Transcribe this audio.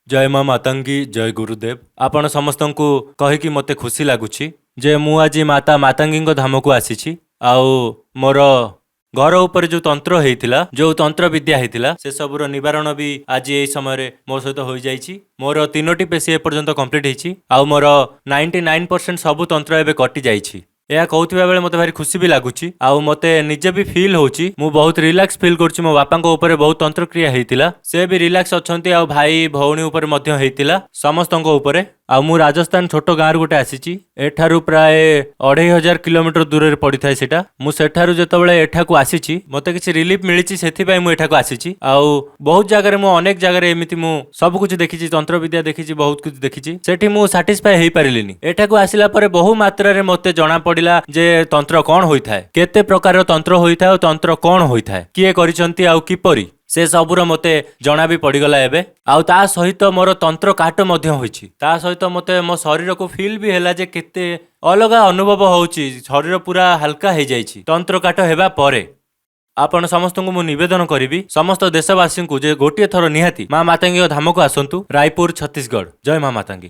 जय माँ मातंगी जय गुरुदेव आपण समस्त को कहीकि मते खुशी लगुच जे मु आज माता मातंगी धाम को आसी आउ मोर घर उपर जो तंत्र होता जो तंत्र विद्या होता से सबूर निवारण भी आज यही समय मो सहित हो जाइए। मोर 3टी पेशी एपर्यंत कंप्लीट होती आउ मोर 99% सबू तंत्र एवं कटि जाइए। यह कहूथिबा बेले मते भारी खुशी भी लगुच आउ मते निजे भी फील होची मु बहुत रिलैक्स फील करछि। मो बापा को ऊपर बहुत तंत्र क्रिया हेतिला से भी रिलैक्स अछंती आउ भाई भौणी ऊपर मध्य हेतिला समस्तंको ऊपर। आउ मु राजस्थान छोट गाँव गोटे आसीची एठारु प्राय 2500 किलोमीटर दूर रे पड़ी थाए सेटा मु सेठारु जेतबेले एठाकू आसीची मते किछि रिलीफ मिलिची सेथि पय मु एठाकू आसीची। आउ बहुत जगह मु अनेक जगह एमिति मु सब कुछ देखिची तंत्र विद्या देखिची बहुत कुछ देखिची सेठी मु सैटिस्फाई हेई पारिलिनी। एठाकू आसिला परे बहु मात्रा रे मते जणा पडिला जे तंत्र कोन होइथाय केते प्रकार तंत्र होइथाय तंत्र कोन होइथाय किए करिसंती आउ किपरि से सबूर मते जना भी पड़गला एबे। आउ ता सहित मोर तंत्र काट मध्य होइछि ता सहित मते मो शरीर को फील भी हैला जे केते अलगा अनुभव होउछि शरीर पूरा हल्का हो जाइछि तंत्र काट हेबा परे। आपण समस्त को मु निवेदन करी समस्त देशवासी को जे गोटे थर निहाती माँ मातंगी धाम को आसंतु रायपुर छत्तीसगढ़। जय माँ मातंगी।